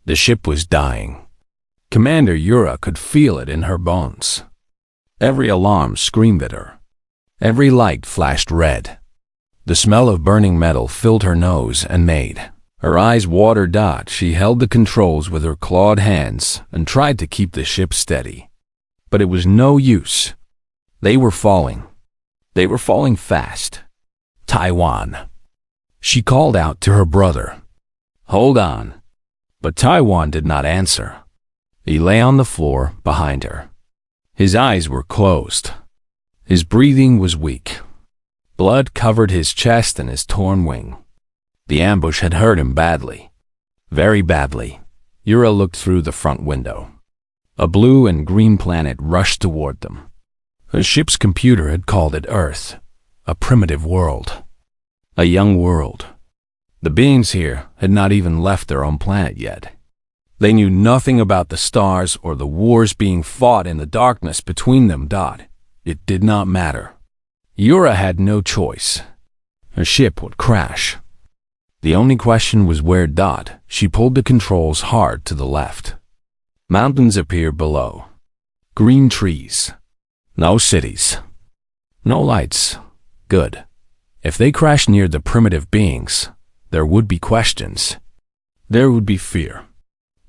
The ship was dying. Commander Yura could feel it in her bones. Every alarm screamed at her. Every light flashed red. The smell of burning metal filled her nose and made her eyes water. She held the controls with her clawed hands and tried to keep the ship steady. But it was no use. They were falling. They were falling fast. Taiwan. She called out to her brother. Hold on. But Taiwan did not answer. He lay on the floor behind her. His eyes were closed. His breathing was weak. Blood covered his chest and his torn wing. The ambush had hurt him badly. Very badly. Yura looked through the front window. A blue and green planet rushed toward them. The ship's computer had called it Earth, a primitive world. A young world. The beings here had not even left their own planet yet. They knew nothing about the stars or the wars being fought in the darkness between them. It did not matter. Yura had no choice. Her ship would crash. The only question was where. She pulled the controls hard to the left. Mountains appeared below. Green trees. No cities. No lights. Good. If they crashed near the primitive beings, there would be questions. There would be fear.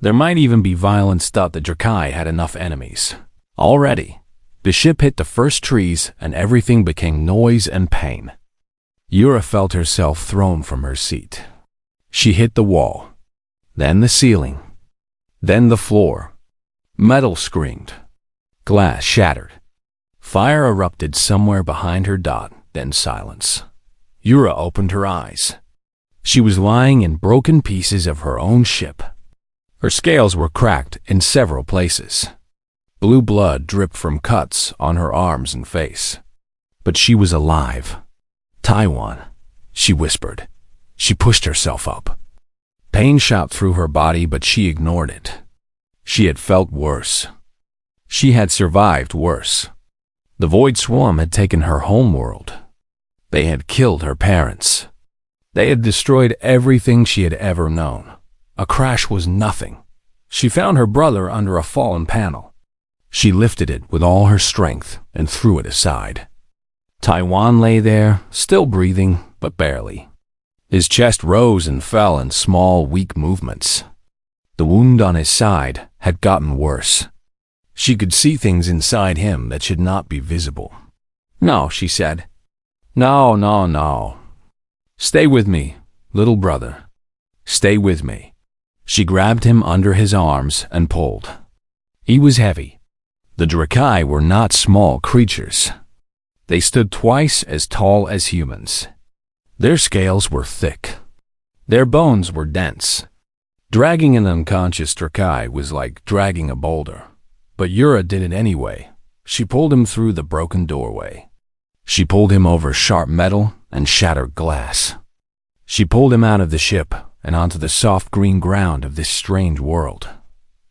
There might even be violence. The Drakai had enough enemies. Already, the ship hit the first trees and everything became noise and pain. Yura felt herself thrown from her seat. She hit the wall, then the ceiling, then the floor. Metal screamed. Glass shattered. Fire erupted somewhere behind her. Then silence. Yura opened her eyes. She was lying in broken pieces of her own ship. Her scales were cracked in several places. Blue blood dripped from cuts on her arms and face. But she was alive. Taiwan, she whispered. She pushed herself up. Pain shot through her body, but she ignored it. She had felt worse. She had survived worse. The Void Swarm had taken her homeworld. They had killed her parents. They had destroyed everything she had ever known. A crash was nothing. She found her brother under a fallen panel. She lifted it with all her strength and threw it aside. Taiwan lay there, still breathing, but barely. His chest rose and fell in small, weak movements. The wound on his side had gotten worse. She could see things inside him that should not be visible. No, she said. No. Stay with me, little brother. Stay with me. She grabbed him under his arms and pulled. He was heavy. The Drakai were not small creatures. They stood twice as tall as humans. Their scales were thick. Their bones were dense. Dragging an unconscious Drakai was like dragging a boulder. But Yura did it anyway. She pulled him through the broken doorway. She pulled him over sharp metal and shattered glass. She pulled him out of the ship and onto the soft green ground of this strange world.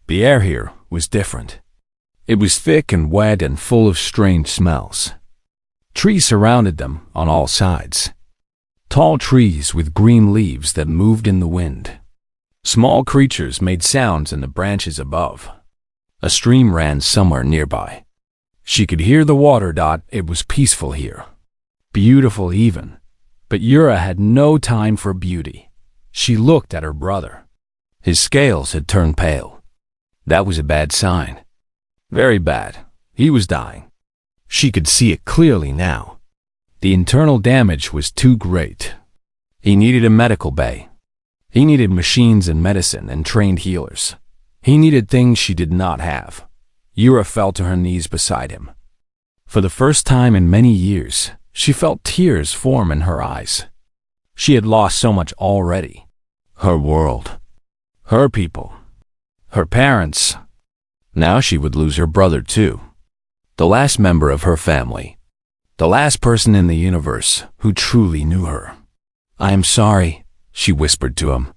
The air here was different. It was thick and wet and full of strange smells. Trees surrounded them on all sides. Tall trees with green leaves that moved in the wind. Small creatures made sounds in the branches above. A stream ran somewhere nearby. She could hear the water. It was peaceful here. Beautiful even. But Yura had no time for beauty. She looked at her brother. His scales had turned pale. That was a bad sign. Very bad. He was dying. She could see it clearly now. The internal damage was too great. He needed a medical bay. He needed machines and medicine and trained healers. He needed things she did not have. Yura fell to her knees beside him. For the first time in many years, she felt tears form in her eyes. She had lost so much already. Her world. Her people. Her parents. Now she would lose her brother too. The last member of her family. The last person in the universe who truly knew her. I am sorry, she whispered to him.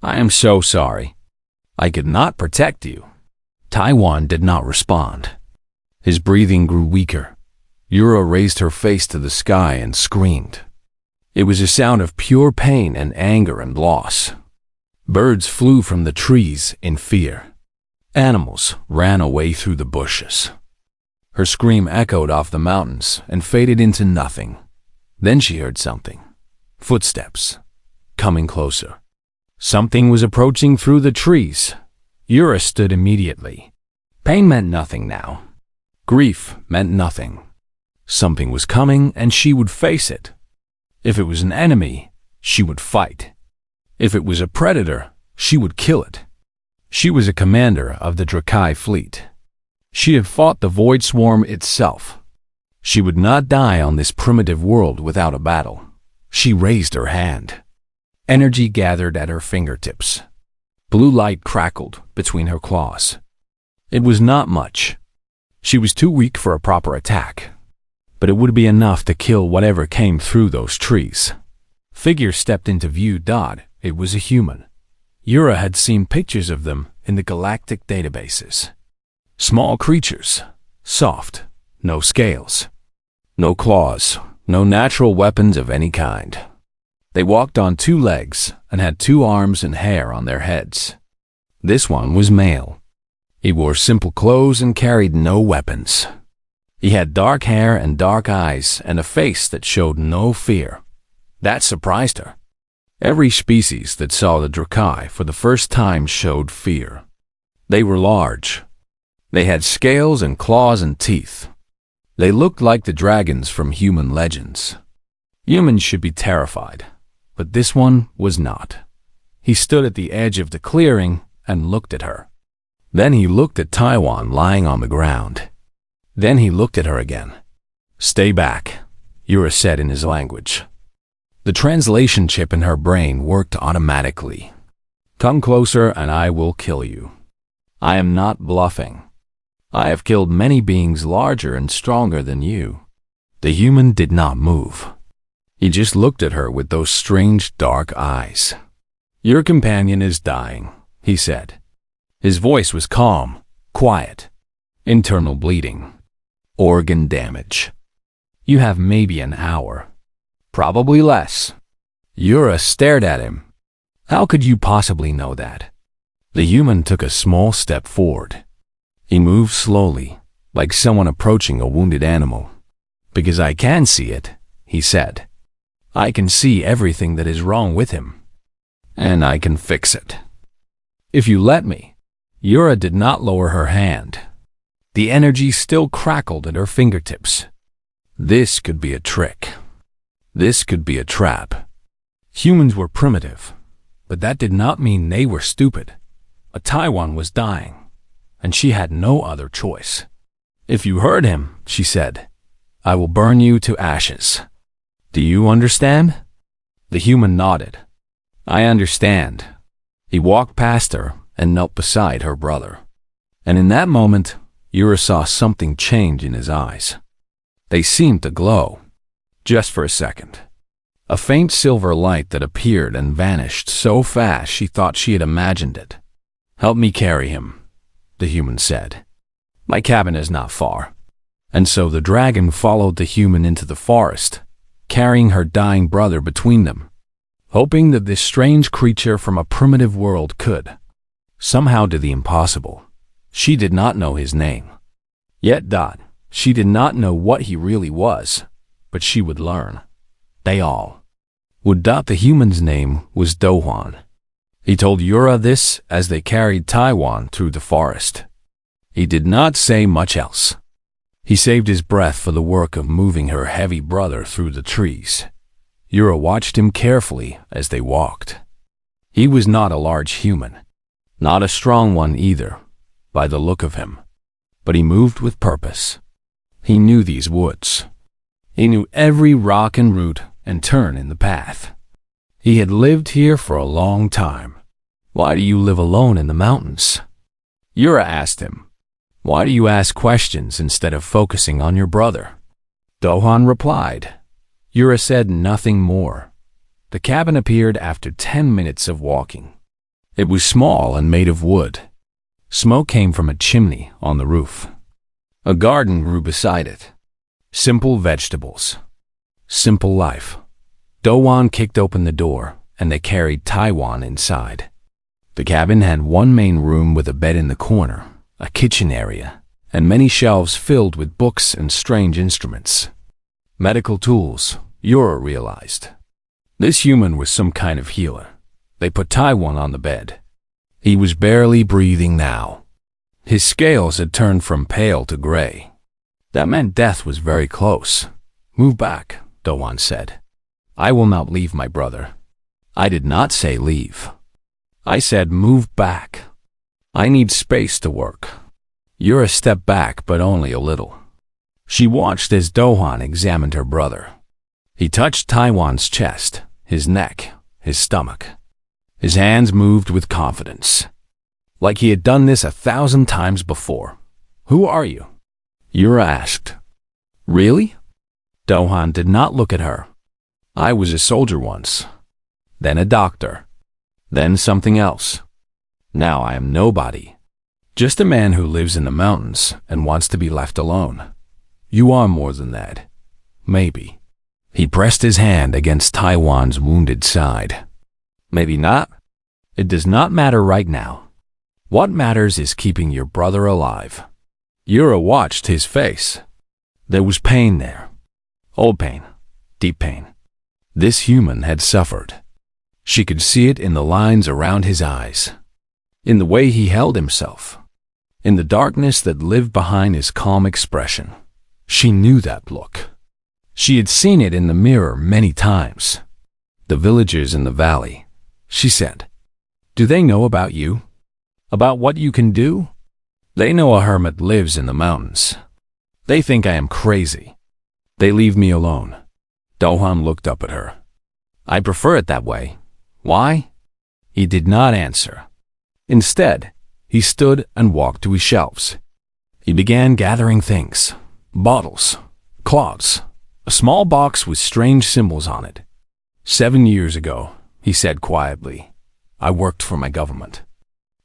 I am so sorry. I could not protect you. Taiwan did not respond. His breathing grew weaker. Yura raised her face to the sky and screamed. It was a sound of pure pain and anger and loss. Birds flew from the trees in fear. Animals ran away through the bushes. Her scream echoed off the mountains and faded into nothing. Then she heard something. Footsteps. Coming closer. Something was approaching through the trees. Yura stood immediately. Pain meant nothing now. Grief meant nothing. Something was coming and she would face it. If it was an enemy, she would fight. If it was a predator, she would kill it. She was a commander of the Drakai fleet. She had fought the Void Swarm itself. She would not die on this primitive world without a battle. She raised her hand. Energy gathered at her fingertips. Blue light crackled between her claws. It was not much. She was too weak for a proper attack, but it would be enough to kill whatever came through those trees. Figure stepped into view. It was a human. Yura had seen pictures of them in the galactic databases. Small creatures, soft, no scales, no claws, no natural weapons of any kind. They walked on two legs and had 2 arms and hair on their heads. This one was male. He wore simple clothes and carried no weapons. He had dark hair and dark eyes and a face that showed no fear. That surprised her. Every species that saw the Drakai for the first time showed fear. They were large. They had scales and claws and teeth. They looked like the dragons from human legends. Humans should be terrified, but this one was not. He stood at the edge of the clearing and looked at her. Then he looked at Taiwan lying on the ground. Then he looked at her again. "Stay back," Yura said in his language. The translation chip in her brain worked automatically. "Come closer and I will kill you. I am not bluffing. I have killed many beings larger and stronger than you." The human did not move. He just looked at her with those strange dark eyes. "Your companion is dying," he said. His voice was calm, quiet. "Internal bleeding. Organ damage. You have maybe an hour. Probably less." Yura stared at him. "How could you possibly know that?" The human took a small step forward. He moved slowly, like someone approaching a wounded animal. "Because I can see it," he said. "I can see everything that is wrong with him. And I can fix it. If you let me." Yura did not lower her hand. The energy still crackled at her fingertips. This could be a trick. This could be a trap. Humans were primitive, but that did not mean they were stupid. A Taiwan was dying, and she had no other choice. "If you hurt him," she said, "I will burn you to ashes. Do you understand?" The human nodded. "I understand." He walked past her and knelt beside her brother. And in that moment, Yura saw something change in his eyes. They seemed to glow. Just for a second. A faint silver light that appeared and vanished so fast she thought she had imagined it. "Help me carry him," the human said. "My cabin is not far." And so the dragon followed the human into the forest, carrying her dying brother between them, hoping that this strange creature from a primitive world could somehow do the impossible. She did not know his name. Yet she did not know what he really was, but she would learn. They all would. The human's name was Dohwan. He told Yura this as they carried Taiwan through the forest. He did not say much else. He saved his breath for the work of moving her heavy brother through the trees. Yura watched him carefully as they walked. He was not a large human, not a strong one either, by the look of him, but he moved with purpose. He knew these woods. He knew every rock and root and turn in the path. He had lived here for a long time. "Why do you live alone in the mountains?" Yura asked him. "Why do you ask questions instead of focusing on your brother?" Dohan replied. Yura said nothing more. The cabin appeared after 10 minutes of walking. It was small and made of wood. Smoke came from a chimney on the roof. A garden grew beside it. Simple vegetables. Simple life. Dowan kicked open the door, and they carried Taiwan inside. The cabin had one main room with a bed in the corner, a kitchen area, and many shelves filled with books and strange instruments. Medical tools, Yura realized. This human was some kind of healer. They put Taiwan on the bed. He was barely breathing now. His scales had turned from pale to gray. That meant death was very close. Move back, Doan said. I will not leave my brother. I did not say leave. I said move back. I need space to work. Yura stepped back, but only a little. She watched as Dohan examined her brother. He touched Taiwan's chest, his neck, his stomach. His hands moved with confidence, like he had done this 1,000 times before. Who are you? Yura asked. Really? Dohan did not look at her. I was a soldier once, then a doctor, then something else. Now I am nobody. Just a man who lives in the mountains and wants to be left alone. You are more than that. Maybe. He pressed his hand against Taiwan's wounded side. Maybe not. It does not matter right now. What matters is keeping your brother alive. Yura watched his face. There was pain there. Old pain. Deep pain. This human had suffered. She could see it in the lines around his eyes, in the way he held himself, in the darkness that lived behind his calm expression. She knew that look. She had seen it in the mirror many times. The villagers in the valley, she said. Do they know about you? About what you can do? They know a hermit lives in the mountains. They think I am crazy. They leave me alone. Dohan looked up at her. I prefer it that way. Why? He did not answer. Instead, he stood and walked to his shelves. He began gathering things. Bottles, cloths, a small box with strange symbols on it. 7 years ago, he said quietly, I worked for my government.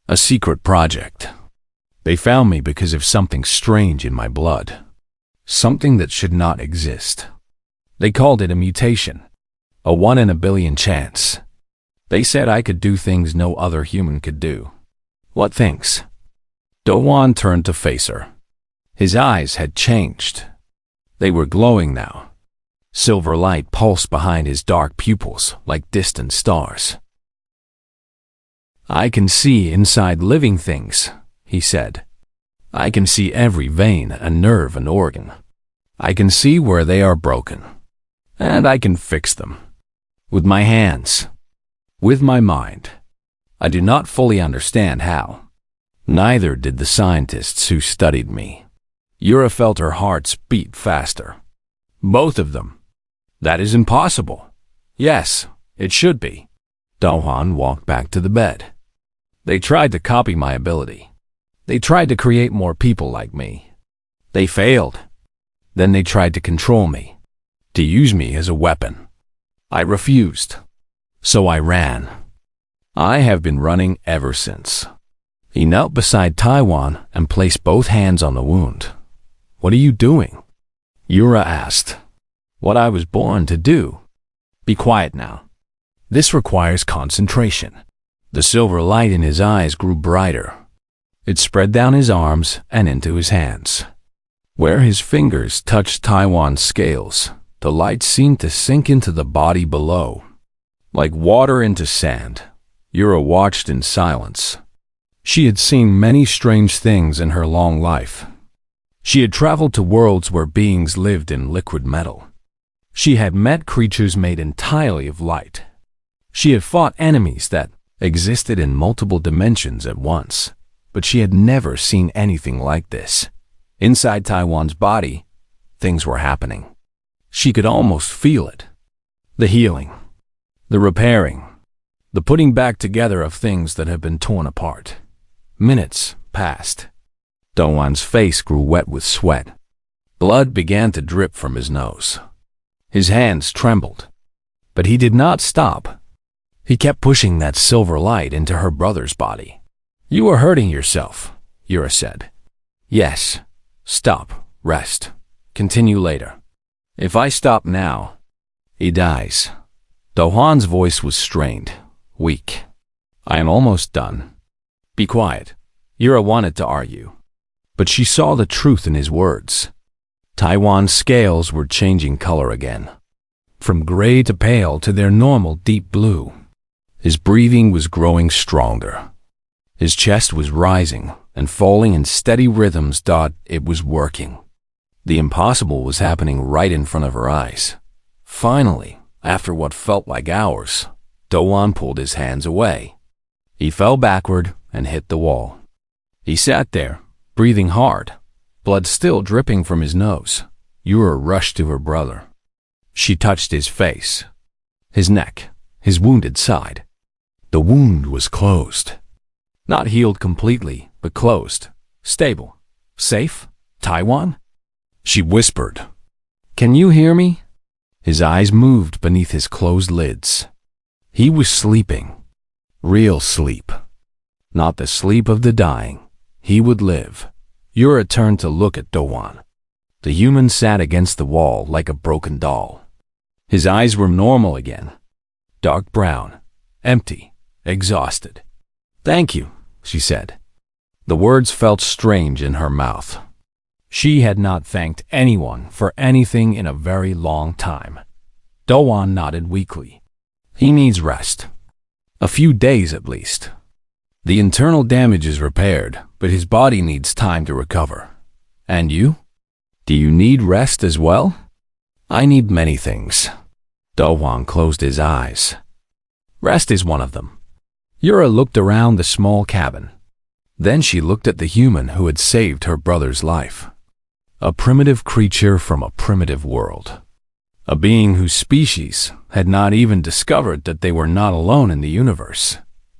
A secret project. They found me because of something strange in my blood. Something that should not exist. They called it a mutation. A 1 in a billion chance. They said I could do things no other human could do. What things? Doan turned to face her. His eyes had changed. They were glowing now. Silver light pulsed behind his dark pupils like distant stars. I can see inside living things, he said. I can see every vein and nerve and organ. I can see where they are broken. And I can fix them. With my hands. With my mind. I do not fully understand how. Neither did the scientists who studied me. Yura felt her hearts beat faster. Both of them. That is impossible. Yes, it should be. Dohan walked back to the bed. They tried to copy my ability. They tried to create more people like me. They failed. Then they tried to control me, to use me as a weapon. I refused. So I ran. I have been running ever since. He knelt beside Taiwan and placed both hands on the wound. What are you doing? Yura asked. What I was born to do. Be quiet now. This requires concentration. The silver light in his eyes grew brighter. It spread down his arms and into his hands. Where his fingers touched Taiwan's scales, the light seemed to sink into the body below. Like water into sand, Yura watched in silence. She had seen many strange things in her long life. She had traveled to worlds where beings lived in liquid metal. She had met creatures made entirely of light. She had fought enemies that existed in multiple dimensions at once, but she had never seen anything like this. Inside Taiwan's body, things were happening. She could almost feel it. The healing, the repairing, the putting back together of things that had been torn apart. Minutes passed. Doan's face grew wet with sweat. Blood began to drip from his nose. His hands trembled. But he did not stop. He kept pushing that silver light into her brother's body. You are hurting yourself, Yura said. Yes. Stop. Rest. Continue later. If I stop now, he dies. Dohan's voice was strained, weak. I am almost done. Be quiet. Yura wanted to argue, but she saw the truth in his words. Taiwan's scales were changing color again, from gray to pale to their normal deep blue. His breathing was growing stronger. His chest was rising and falling in steady rhythms. It was working. The impossible was happening right in front of her eyes. Finally, after what felt like hours, Doan pulled his hands away. He fell backward and hit the wall. He sat there, breathing hard, blood still dripping from his nose. Yura rushed to her brother. She touched his face, his neck, his wounded side. The wound was closed. Not healed completely, but closed. Stable. Safe? Taiwan? She whispered. Can you hear me? His eyes moved beneath his closed lids. He was sleeping. Real sleep. Not the sleep of the dying. He would live. Yura turned to look at Doan. The human sat against the wall like a broken doll. His eyes were normal again. Dark brown. Empty. Exhausted. Thank you, she said. The words felt strange in her mouth. She had not thanked anyone for anything in a very long time. Doan nodded weakly. He needs rest. A few days at least. The internal damage is repaired, but his body needs time to recover. And you? Do you need rest as well? I need many things. Doan closed his eyes. Rest is one of them. Yura looked around the small cabin. Then she looked at the human who had saved her brother's life. A primitive creature from a primitive world. A being whose species had not even discovered that they were not alone in the universe.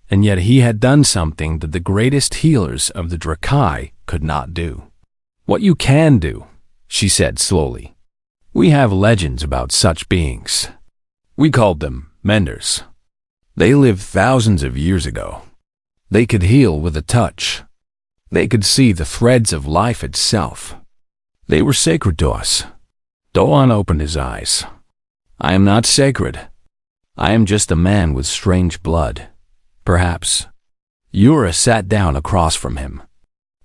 And yet he had done something that the greatest healers of the Drakai could not do. What you can do, she said slowly. We have legends about such beings. We called them menders. They lived thousands of years ago. They could heal with a touch. They could see the threads of life itself. They were sacred to us. Doan opened his eyes. I am not sacred. I am just a man with strange blood. Perhaps. Yura sat down across from him.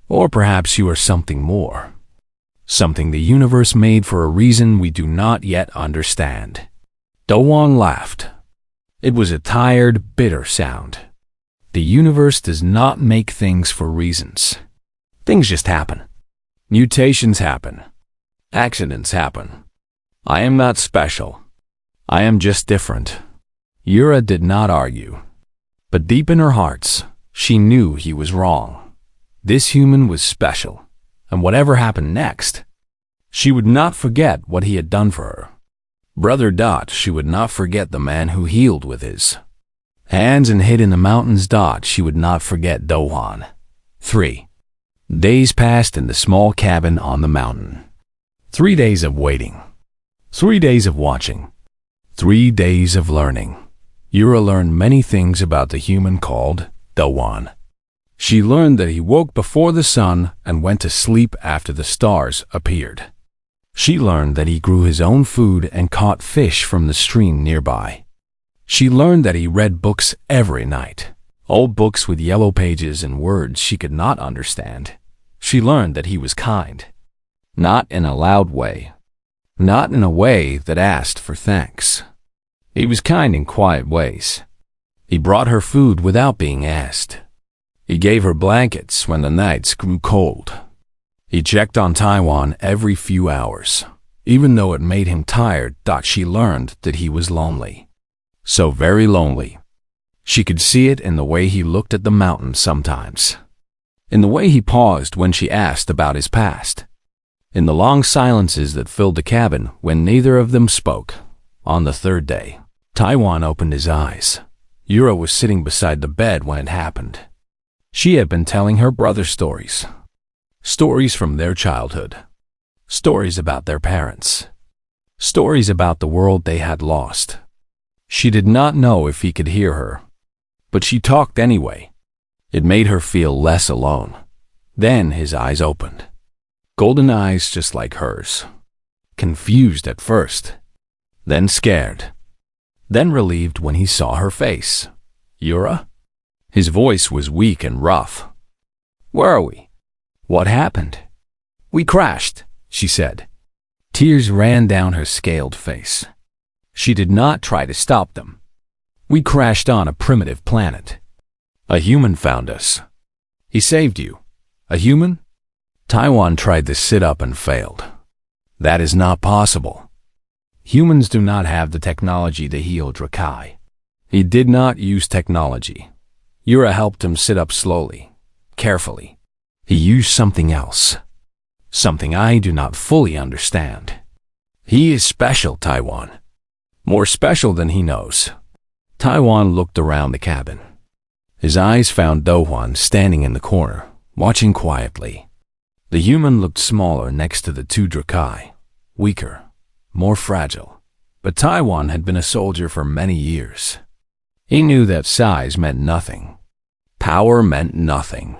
Or perhaps you are something more. Something the universe made for a reason we do not yet understand. Doan laughed. It was a tired, bitter sound. The universe does not make things for reasons. Things just happen. Mutations happen. Accidents happen. I am not special. I am just different. Yura did not argue. But deep in her heart, she knew he was wrong. This human was special, and whatever happened next, she would not forget what he had done for her. Brother Dot, she would not forget the man who healed with his hands and hid in the mountains. She would not forget Doan. 3 days passed in the small cabin on the mountain. 3 days of waiting. 3 days of watching. 3 days of learning. Yura learned many things about the human called Doan. She learned that he woke before the sun and went to sleep after the stars appeared. She learned that he grew his own food and caught fish from the stream nearby. She learned that he read books every night, old books with yellow pages and words she could not understand. She learned that he was kind, not in a loud way, not in a way that asked for thanks. He was kind in quiet ways. He brought her food without being asked. He gave her blankets when the nights grew cold. He checked on Taiwan every few hours, even though it made him tired. She learned that he was lonely. So very lonely. She could see it in the way he looked at the mountain sometimes, in the way he paused when she asked about his past, in the long silences that filled the cabin when neither of them spoke. On the 3rd day, Taiwan opened his eyes. Yura was sitting beside the bed when it happened. She had been telling her brother stories. Stories from their childhood. Stories about their parents. Stories about the world they had lost. She did not know if he could hear her, but she talked anyway. It made her feel less alone. Then his eyes opened. Golden eyes just like hers. Confused at first, then scared, then relieved when he saw her face. Yura? His voice was weak and rough. "Where are we? What happened?" "We crashed," she said. Tears ran down her scaled face. She did not try to stop them. "We crashed on a primitive planet. A human found us. He saved you. A human?" Taiwan tried to sit up and failed. "That is not possible. Humans do not have the technology to heal Drakai." He did not use technology. Yura helped him sit up slowly, carefully. He used something else. Something I do not fully understand. He is special, Taiwan. More special than he knows. Taiwan looked around the cabin. His eyes found Dohwan standing in the corner, watching quietly. The human looked smaller next to the two Drakai, weaker, more fragile. But Taiwan had been a soldier for many years. He knew that size meant nothing. Power meant nothing.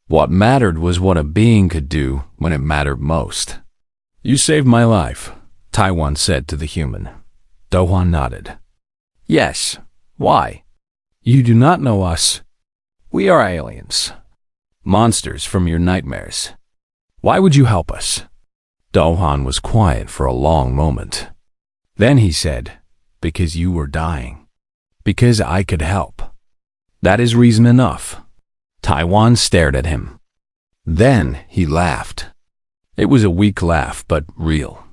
What mattered was what a being could do when it mattered most. "You saved my life," Taiwan said to the human. Dohwan nodded. "Yes. Why? You do not know us. We are aliens. Monsters from your nightmares. Why would you help us?" Dohwan was quiet for a long moment. Then he said, "Because you were dying. Because I could help. That is reason enough." Taiwan stared at him. Then he laughed. It was a weak laugh, but real.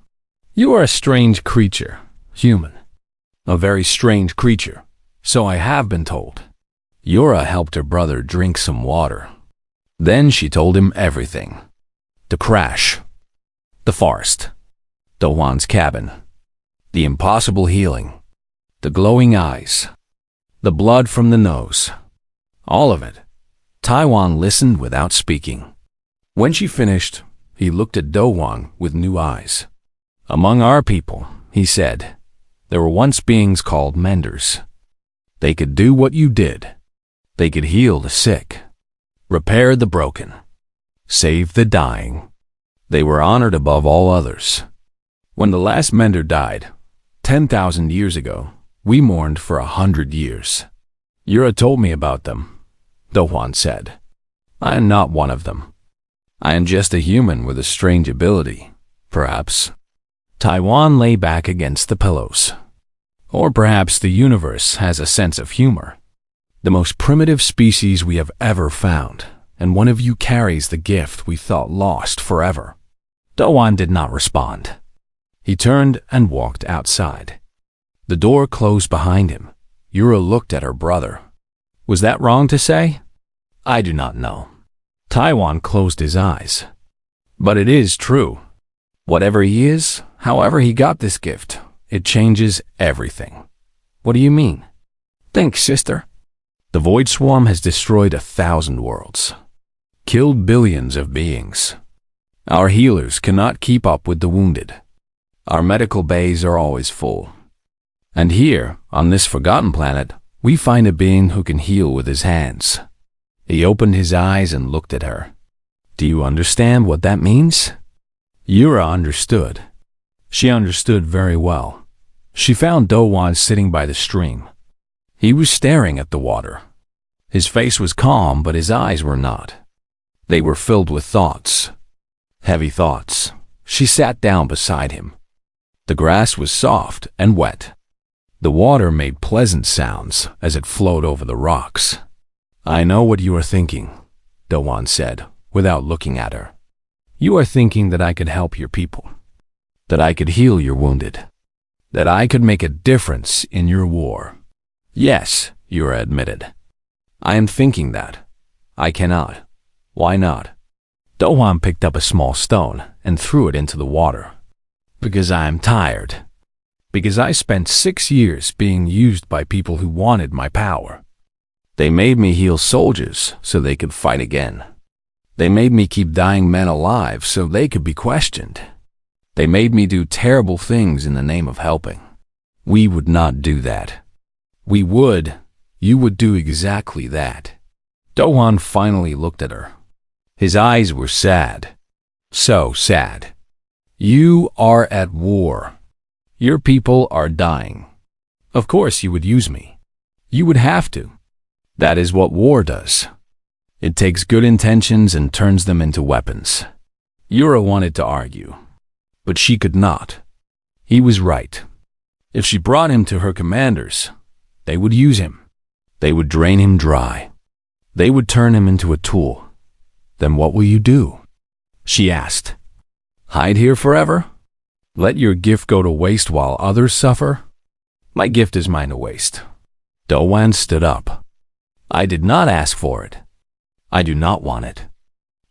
"You are a strange creature, human. A very strange creature, so I have been told." Yura helped her brother drink some water. Then she told him everything. The crash. The forest. Dohwan's cabin. The impossible healing. The glowing eyes. The blood from the nose. All of it. Taiwan listened without speaking. When she finished, he looked at Dohwan with new eyes. "Among our people," he said, "there were once beings called menders. They could do what you did. They could heal the sick, repair the broken, save the dying. They were honored above all others. When the last mender died, 10,000 years ago, we mourned for 100 years. Yura told me about them," Dohwan said. "I am not one of them. I am just a human with a strange ability, perhaps." Taiwan lay back against the pillows. Or perhaps the universe has a sense of humor. The most primitive species we have ever found, and one of you carries the gift we thought lost forever. Dohwan did not respond. He turned and walked outside. The door closed behind him. Yura looked at her brother. Was that wrong to say? I do not know. Taiwan closed his eyes. But it is true. Whatever he is, however he got this gift, it changes everything. What do you mean? Think, sister. The Void Swarm has destroyed 1,000 worlds, killed billions of beings. Our healers cannot keep up with the wounded. Our medical bays are always full. And here, on this forgotten planet, we find a being who can heal with his hands. He opened his eyes and looked at her. Do you understand what that means? Yura understood. She understood very well. She found Dohwan sitting by the stream. He was staring at the water. His face was calm, but his eyes were not. They were filled with thoughts. Heavy thoughts. She sat down beside him. The grass was soft and wet. The water made pleasant sounds as it flowed over the rocks. I know what you are thinking, Dohwan said, without looking at her. You are thinking that I could help your people, that I could heal your wounded, that I could make a difference in your war. Yes, Yura admitted. I am thinking that. I cannot. Why not? Dohwan picked up a small stone and threw it into the water. Because I am tired. Because I spent 6 years being used by people who wanted my power. They made me heal soldiers so they could fight again. They made me keep dying men alive so they could be questioned. They made me do terrible things in the name of helping. We would not do that. We would. You would do exactly that. Dohwan finally looked at her. His eyes were sad. So sad. You are at war. Your people are dying. Of course you would use me. You would have to. That is what war does. It takes good intentions and turns them into weapons. Yura wanted to argue, but she could not. He was right. If she brought him to her commanders, they would use him. They would drain him dry. They would turn him into a tool. Then what will you do? She asked. Hide here forever? Let your gift go to waste while others suffer? My gift is mine to waste. Dowan stood up. I did not ask for it. I do not want it.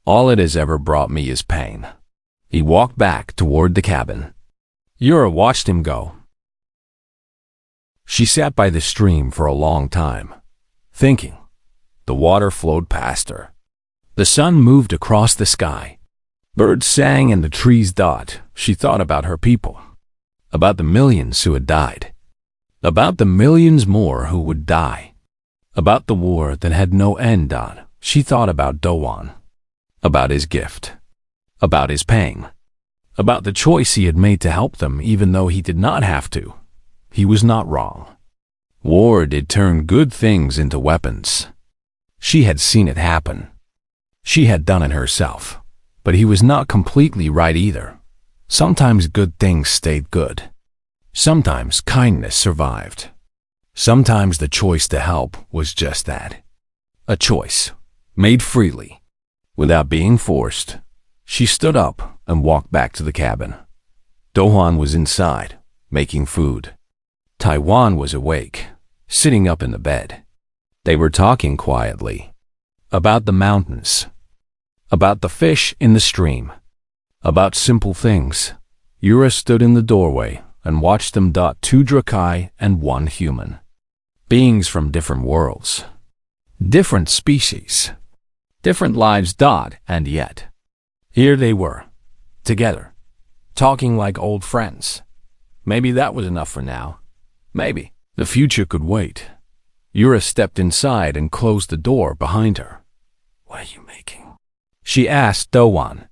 All it has ever brought me is pain. He walked back toward the cabin. Yura watched him go. She sat by the stream for a long time, thinking. The water flowed past her. The sun moved across the sky. Birds sang and the trees dot. She thought about her people, about the millions who had died, about the millions more who would die, about the war that had no end on. She thought about Dowan, about his gift, about his pain, about the choice he had made to help them even though he did not have to. He was not wrong. War did turn good things into weapons. She had seen it happen. She had done it herself. But he was not completely right either. Sometimes good things stayed good. Sometimes kindness survived. Sometimes the choice to help was just that. A choice, made freely, without being forced. She stood up and walked back to the cabin. Dowan was inside, making food. Taiwan was awake, sitting up in the bed. They were talking quietly. About the mountains. About the fish in the stream. About simple things. Yura stood in the doorway and watched them dot 2 Drakai and 1 human. Beings from different worlds. Different species. Different lives dot, and yet. Here they were, together, talking like old friends. Maybe that was enough for now. Maybe. The future could wait. Yura stepped inside and closed the door behind her. What are you making? She asked Dowan.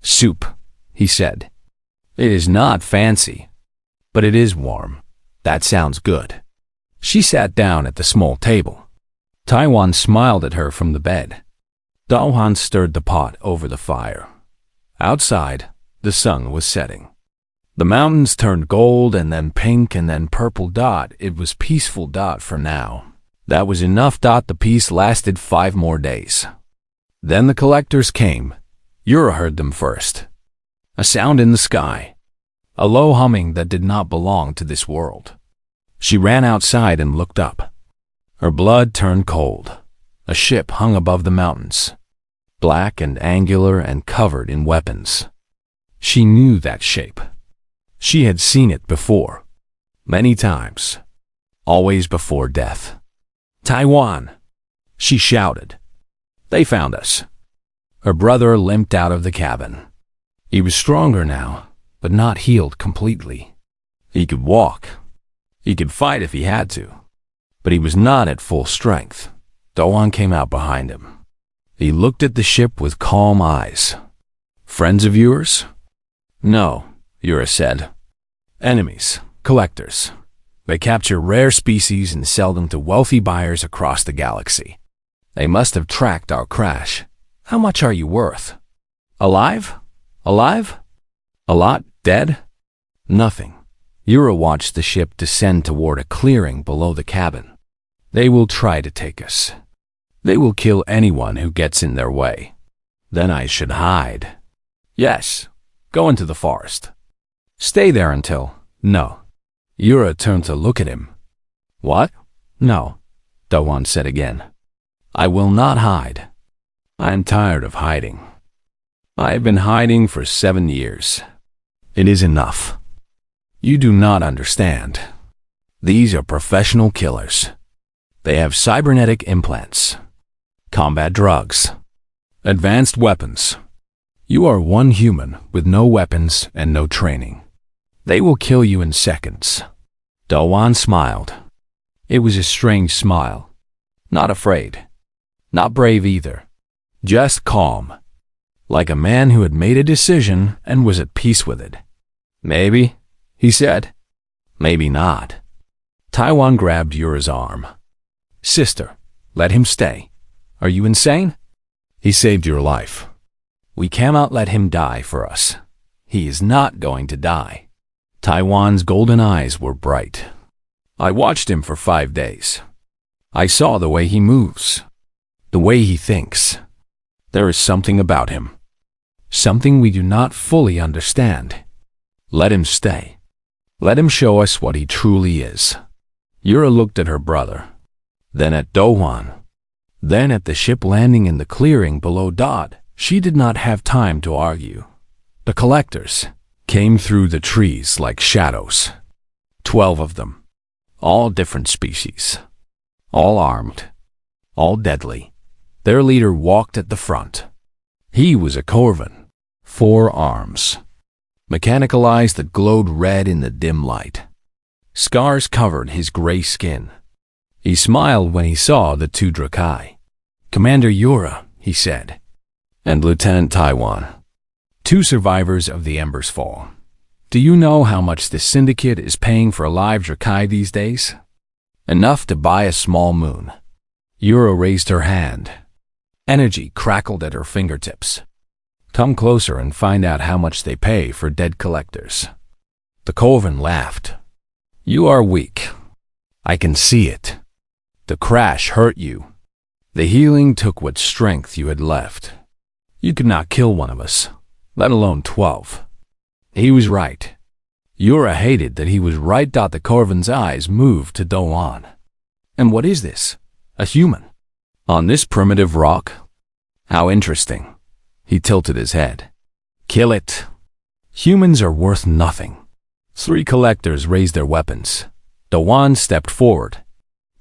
Soup, he said. It is not fancy, but it is warm. That sounds good. She sat down at the small table. Taiwan smiled at her from the bed. Dowan stirred the pot over the fire. Outside, the sun was setting. The mountains turned gold and then pink and then purple dot. It was peaceful dot for now. That was enough dot. The peace lasted 5 more days. Then the collectors came. Yura heard them first. A sound in the sky. A low humming that did not belong to this world. She ran outside and looked up. Her blood turned cold. A ship hung above the mountains, black and angular and covered in weapons. She knew that shape. She had seen it before. Many times. Always before death. Taiwan! She shouted. They found us. Her brother limped out of the cabin. He was stronger now, but not healed completely. He could walk. He could fight if he had to. But he was not at full strength. Dowan came out behind him. He looked at the ship with calm eyes. Friends of yours? No, Yura said. Enemies, collectors. They capture rare species and sell them to wealthy buyers across the galaxy. They must have tracked our crash. How much are you worth? Alive? Alive? A lot dead? Nothing. Yura watched the ship descend toward a clearing below the cabin. They will try to take us. They will kill anyone who gets in their way. Then I should hide. Yes, go into the forest. Stay there until... No. Yura turned to look at him. What? No, Dowan said again. I will not hide. I am tired of hiding. I have been hiding for 7 years. It is enough. You do not understand. These are professional killers. They have cybernetic implants, combat drugs, advanced weapons. You are one human with no weapons and no training. They will kill you in seconds. Dowan smiled. It was a strange smile. Not afraid. Not brave either. Just calm. Like a man who had made a decision and was at peace with it. Maybe, he said. Maybe not. Taiwan grabbed Yura's arm. Sister, Let him stay. Are you insane? He saved your life. We cannot let him die for us. He is not going to die. Taiwan's golden eyes were bright. I watched him for 5 days. I saw the way he moves, the way he thinks. There is something about him, something we do not fully understand. Let him stay. Let him show us what he truly is. Yura looked at her brother, then at Dowan, then at the ship landing in the clearing below Dodd. She did not have time to argue. The collectors came through the trees like shadows. 12 of them, all different species, all armed, all deadly. Their leader walked at the front. He was a Corvan, 4 arms, mechanical eyes that glowed red in the dim light. Scars covered his gray skin. He smiled when he saw the 2 Drakai. Commander Yura, he said, and Lieutenant Taiwan, 2 survivors of the Ember's Fall. Do you know how much the Syndicate is paying for a live Drakai these days? Enough to buy a small moon. Yura raised her hand. Energy crackled at her fingertips. Come closer and find out how much they pay for dead collectors. The Corvan laughed. You are weak. I can see it. The crash hurt you. The healing took what strength you had left. You could not kill one of us, let alone 12. He was right. Yura hated that he was right. The Corvan's eyes moved to Doan. And what is this? A human? On this primitive rock? How interesting. He tilted his head. Kill it. Humans are worth nothing. 3 collectors raised their weapons. Doan stepped forward.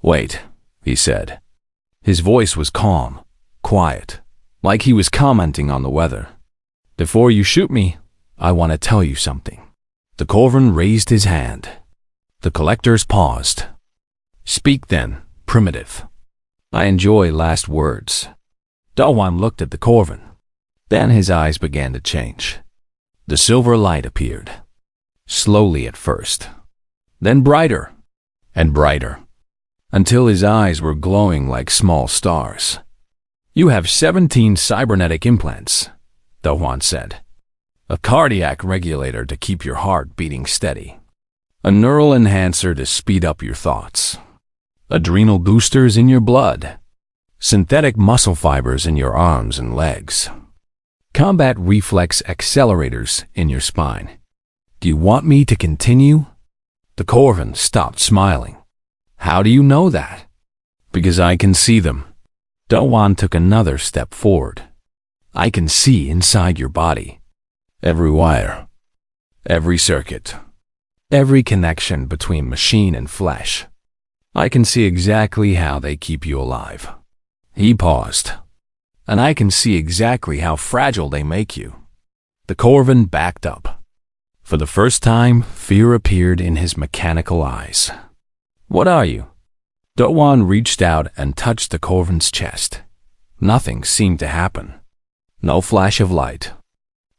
Wait, he said. His voice was calm, quiet, like he was commenting on the weather. Before you shoot me, I want to tell you something. The Corvan raised his hand. The collectors paused. Speak then, primitive. I enjoy last words. Dawan looked at the Corvan. Then his eyes began to change. The silver light appeared. Slowly at first. Then brighter and brighter, until his eyes were glowing like small stars. You have 17 cybernetic implants, Dawan said. A cardiac regulator to keep your heart beating steady. A neural enhancer to speed up your thoughts. Adrenal boosters in your blood. Synthetic muscle fibers in your arms and legs. Combat reflex accelerators in your spine. Do you want me to continue? The Corvan stopped smiling. How do you know that? Because I can see them. Dawan took another step forward. I can see inside your body. Every wire. Every circuit. Every connection between machine and flesh. I can see exactly how they keep you alive. He paused. And I can see exactly how fragile they make you. The Corvan backed up. For the first time, fear appeared in his mechanical eyes. What are you? Dawan reached out and touched the Corvan's chest. Nothing seemed to happen. No flash of light.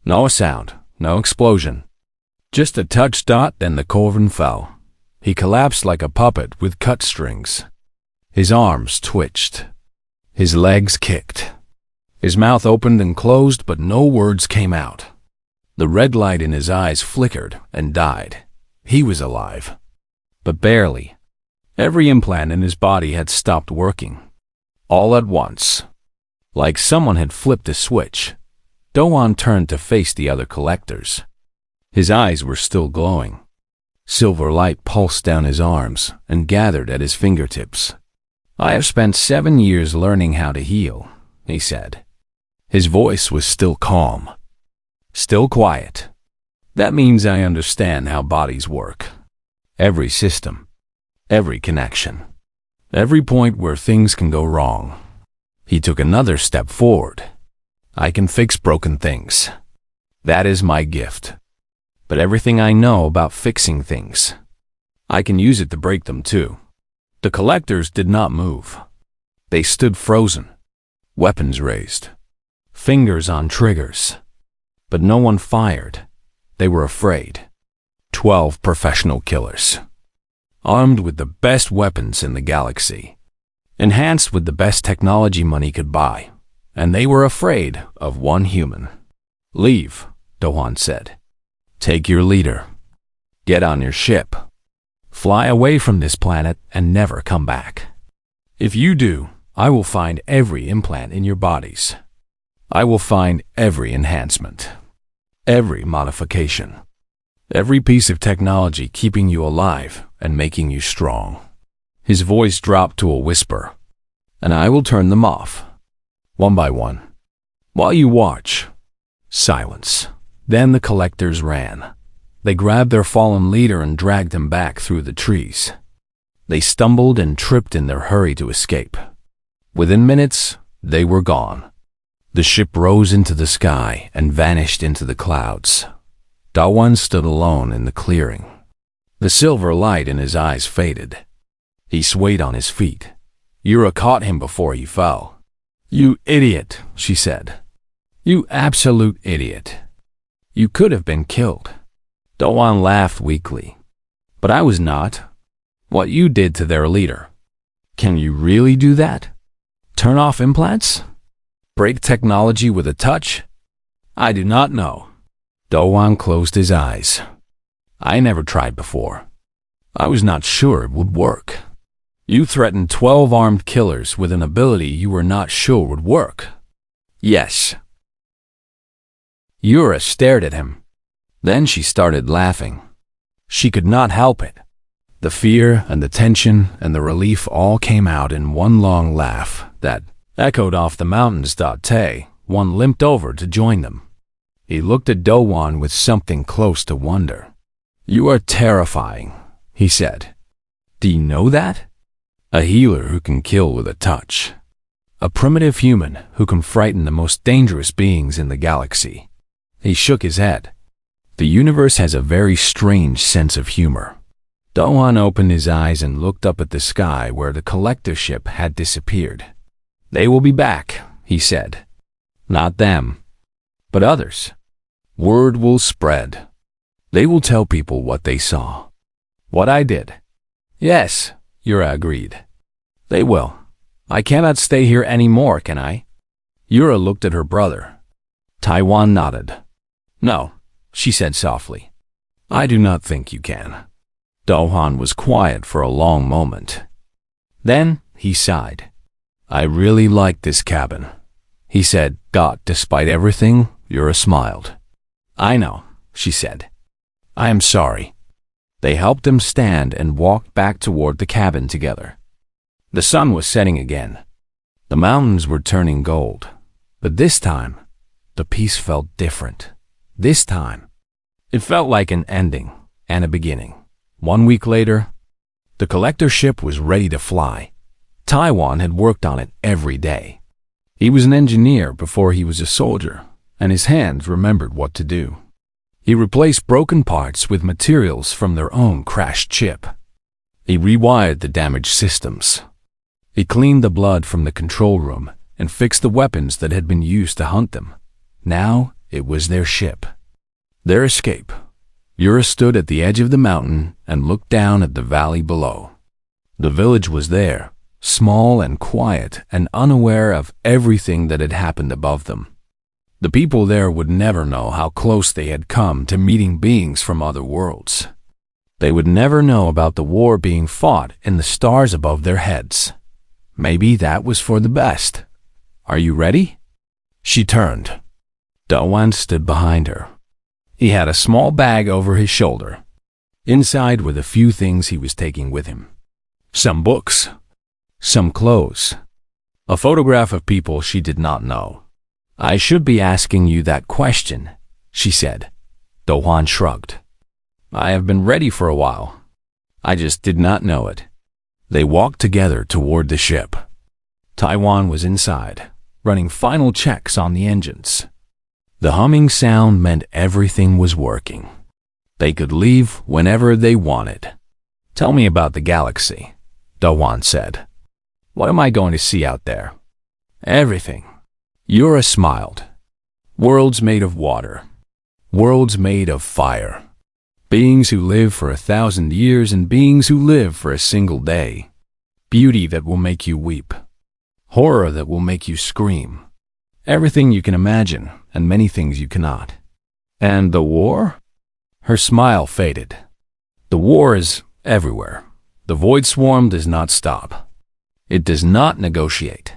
No sound. No explosion. Just a touch. Then the Corvan fell. He collapsed like a puppet with cut strings. His arms twitched. His legs kicked. His mouth opened and closed, but no words came out. The red light in his eyes flickered and died. He was alive. But barely. Every implant in his body had stopped working. All at once. Like someone had flipped a switch. Dawan turned to face the other collectors. His eyes were still glowing. Silver light pulsed down his arms and gathered at his fingertips. I have spent 7 years learning how to heal, he said. His voice was still calm. Still quiet. That means I understand how bodies work. Every system. Every connection. Every point where things can go wrong. He took another step forward. I can fix broken things. That is my gift. But everything I know about fixing things, I can use it to break them too. The collectors did not move. They stood frozen. Weapons raised. Fingers on triggers. But no one fired. They were afraid. 12 professional killers. Armed with the best weapons in the galaxy. enhanced with the best technology money could buy, and they were afraid of one human. Leave, Do-hwan said. Take your leader. Get on your ship. Fly away from this planet and never come back. If you do, I will find every implant in your bodies. I will find every enhancement, every modification, every piece of technology keeping you alive and making you strong. His voice dropped to a whisper, and I will turn them off, one by one. While you watch, silence. Then the collectors ran. They grabbed their fallen leader and dragged him back through the trees. They stumbled and tripped in their hurry to escape. Within minutes, they were gone. The ship rose into the sky and vanished into the clouds. Do-hwan stood alone in the clearing. The silver light in his eyes faded. He swayed on his feet. Yura caught him before he fell. You idiot, she said. You absolute idiot. You could have been killed. Do-hwan laughed weakly. But I was not. What you did to their leader. Can you really do that? Turn off implants? Break technology with a touch? I do not know. Do-hwan closed his eyes. I never tried before. I was not sure it would work. You threatened 12 armed killers with an ability you were not sure would work. Yes. Yura stared at him. Then she started laughing. She could not help it. The fear and the tension and the relief all came out in one long laugh that echoed off the mountains. One limped over to join them. He looked at Do-hwan with something close to wonder. You are terrifying, he said. Do you know that? A healer who can kill with a touch. A primitive human who can frighten the most dangerous beings in the galaxy. He shook his head. The universe has a very strange sense of humor. Do-hwan opened his eyes and looked up at the sky where the collector ship had disappeared. They will be back, he said. Not them, but others. Word will spread. They will tell people what they saw. What I did. Yes, Yura agreed. They will. I cannot stay here anymore, can I? Yura looked at her brother. Do-hwan nodded. No, she said softly. I do not think you can. Do-hwan was quiet for a long moment. Then he sighed. I really like this cabin, he said. Despite everything, Yura smiled. I know, she said. I am sorry. They helped him stand and walked back toward the cabin together. The sun was setting again. The mountains were turning gold. But this time, the peace felt different. This time, it felt like an ending and a beginning. 1 week later, the collector ship was ready to fly. Do-hwan had worked on it every day. He was an engineer before he was a soldier, and his hands remembered what to do. He replaced broken parts with materials from their own crashed ship. He rewired the damaged systems. He cleaned the blood from the control room and fixed the weapons that had been used to hunt them. Now it was their ship. Their escape. Yura stood at the edge of the mountain and looked down at the valley below. The village was there, small and quiet and unaware of everything that had happened above them. The people there would never know how close they had come to meeting beings from other worlds. They would never know about the war being fought in the stars above their heads. Maybe that was for the best. Are you ready? She turned. Do-hwan stood behind her. He had a small bag over his shoulder. Inside were the few things he was taking with him. Some books, some clothes, a photograph of people she did not know. I should be asking you that question, she said. Do-hwan shrugged. I have been ready for a while. I just did not know it. They walked together toward the ship. Do-hwan was inside, running final checks on the engines. The humming sound meant everything was working. They could leave whenever they wanted. Tell me about the galaxy, Do-hwan said. What am I going to see out there? Everything. Yura smiled. Worlds made of water. Worlds made of fire. Beings who live for 1,000 years and beings who live for a single day. beauty that will make you weep, horror that will make you scream, everything you can imagine and many things you cannot. And the war? Her smile faded. The war is everywhere. The void swarm does not stop. It does not negotiate.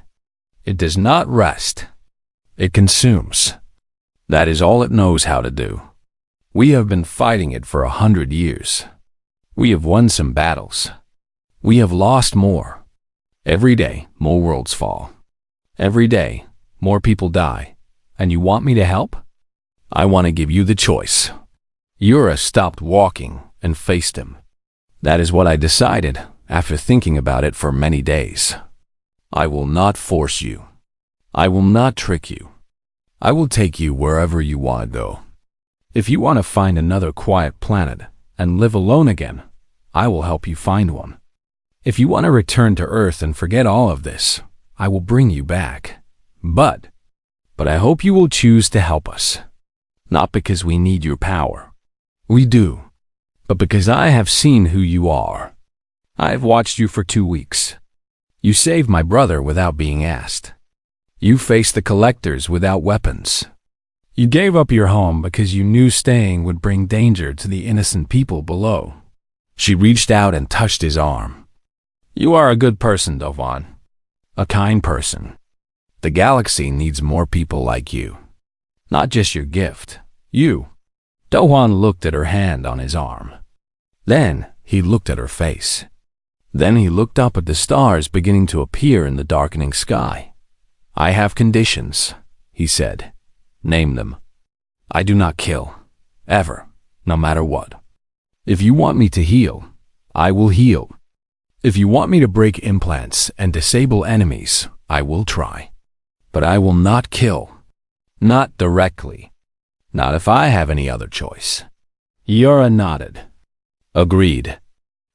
It does not rest. It consumes. That is all it knows how to do. We have been fighting it for 100 years. We have won some battles. We have lost more. Every day, more worlds fall. Every day, more people die. And you want me to help? I want to give you the choice. Yura stopped walking and faced him. That is what I decided after thinking about it for many days. I will not force you. I will not trick you. I will take you wherever you want to go. If you want to find another quiet planet and live alone again, I will help you find one. If you want to return to Earth and forget all of this, I will bring you back. But I hope you will choose to help us. Not because we need your power. We do. But because I have seen who you are. I have watched you for 2 weeks. You saved my brother without being asked. You faced the collectors without weapons. You gave up your home because you knew staying would bring danger to the innocent people below. She reached out and touched his arm. You are a good person, Dovan. A kind person. The galaxy needs more people like you. Not just your gift. You. Dovan looked at her hand on his arm. Then he looked at her face. Then he looked up at the stars beginning to appear in the darkening sky. I have conditions, he said. Name them. I do not kill. Ever. No matter what. If you want me to heal, I will heal. If you want me to break implants and disable enemies, I will try. But I will not kill. Not directly. Not if I have any other choice. Yura nodded. Agreed.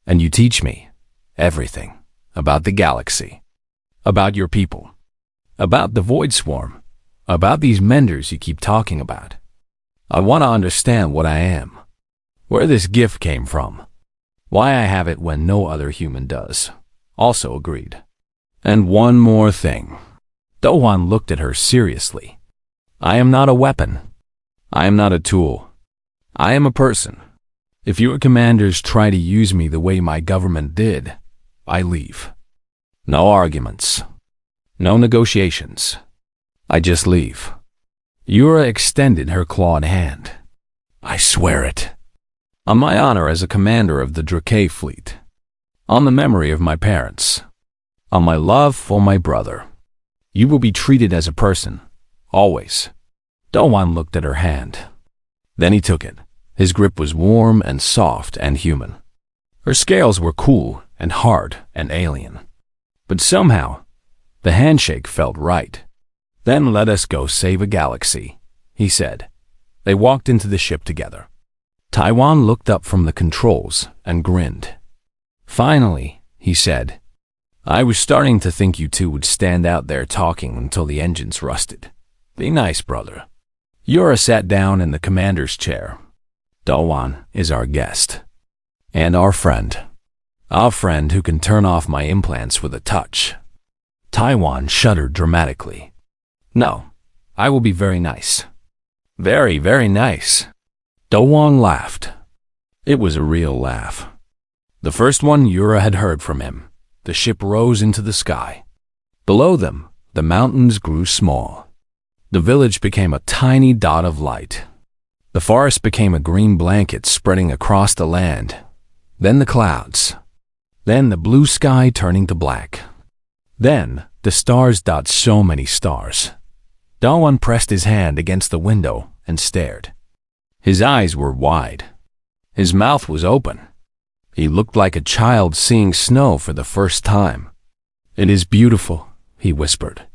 And you teach me everything about the galaxy, about your people, about the void swarm, about these menders you keep talking about. I want to understand what I am, where this gift came from, why I have it when no other human does. Also agreed. And one more thing. Dohan looked at her seriously. I am not a weapon. I am not a tool. I am a person. If your commanders try to use me the way my government did, I leave. No arguments. No negotiations. I just leave. Yura extended her clawed hand. I swear it. On my honor as a commander of the Drake fleet. On the memory of my parents. On my love for my brother. You will be treated as a person. Always. Dowan looked at her hand. Then he took it. His grip was warm and soft and human. Her scales were cool and hard and alien. But somehow, the handshake felt right. Then let us go save a galaxy, he said. They walked into the ship together. Taiwan looked up from the controls and grinned. Finally, he said, I was starting to think you two would stand out there talking until the engines rusted. Be nice, brother. Yura sat down in the commander's chair. Dowan is our guest. And our friend. Our friend who can turn off my implants with a touch. Taiwan shuddered dramatically. No, I will be very nice. Very, very nice. Dowan laughed. It was a real laugh. The first one Yura had heard from him. The ship rose into the sky. Below them, the mountains grew small. The village became a tiny dot of light. The forest became a green blanket spreading across the land. Then the clouds. Then the blue sky turning to black. Then the stars dot so many stars. Dawan pressed his hand against the window and stared. His eyes were wide. His mouth was open. He looked like a child seeing snow for the first time. It is beautiful, he whispered.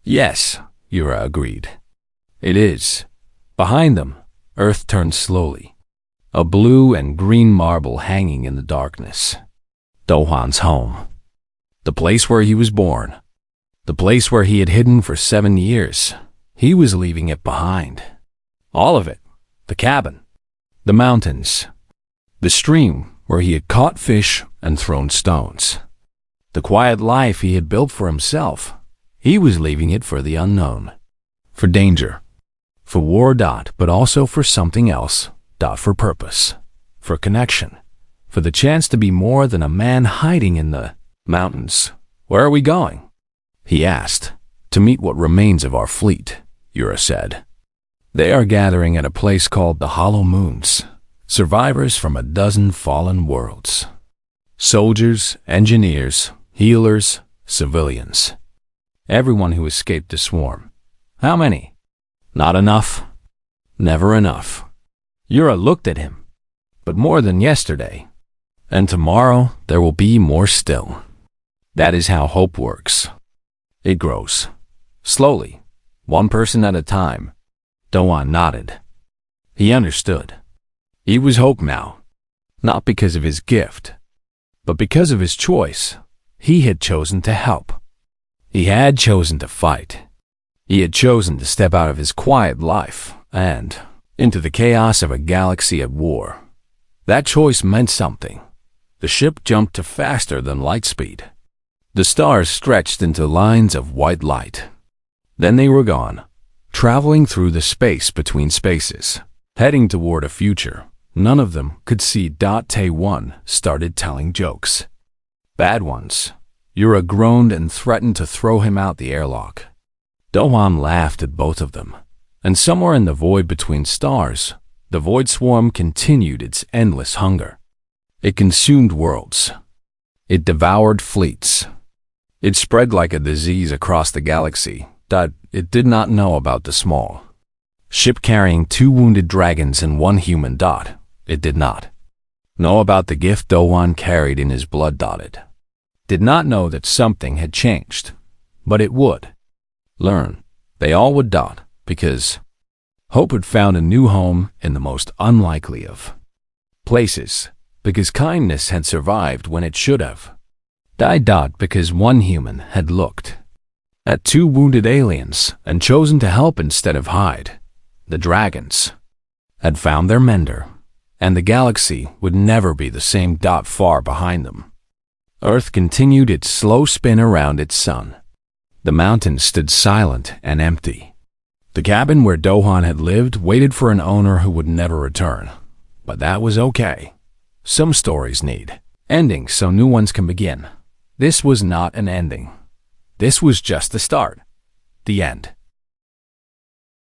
Yes, Yura agreed. It is. Behind them, Earth turned slowly. A blue and green marble hanging in the darkness. Dohan's home. The place where he was born. The place where he had hidden for 7 years. He was leaving it behind. All of it. The cabin. The mountains. The stream where he had caught fish and thrown stones. The quiet life he had built for himself, he was leaving it for the unknown. For danger. For war. But also for something else. For purpose. For connection. For the chance to be more than a man hiding in the mountains. Where are we going? He asked. To meet what remains of our fleet, Yura said. They are gathering at a place called the Hollow Moons. Survivors from a dozen fallen worlds. Soldiers, engineers, healers, civilians. Everyone who escaped the swarm. How many? Not enough. Never enough. Yura looked at him. But more than yesterday. And tomorrow there will be more still. That is how hope works. It grows. Slowly. One person at a time. Doan nodded. He understood. He was hope now. Not because of his gift. But because of his choice. He had chosen to help. He had chosen to fight. He had chosen to step out of his quiet life and into the chaos of a galaxy at war. That choice meant something. The ship jumped to faster than light speed. The stars stretched into lines of white light. Then they were gone, traveling through the space between spaces, heading toward a future. None of them could see. Tae-1 started telling jokes. Bad ones. Yura groaned and threatened to throw him out the airlock. Doan laughed at both of them, and somewhere in the void between stars, the void swarm continued its endless hunger. It consumed worlds. It devoured fleets. It spread like a disease across the galaxy. It did not know about the small ship carrying 2 wounded dragons and 1 human. It did not know about the gift Doan carried in his blood. It did not know that something had changed, but it would. Learn. They all would. Because hope had found a new home in the most unlikely of places. Because kindness had survived when it should have died. Because 1 human had looked at 2 wounded aliens and chosen to help instead of hide. The dragons had found their mender, and the galaxy would never be the same. Far behind them, Earth continued its slow spin around its sun. The mountains stood silent and empty. The cabin where Doan had lived waited for an owner who would never return. But that was okay. Some stories need endings so new ones can begin. This was not an ending. This was just the start. The end.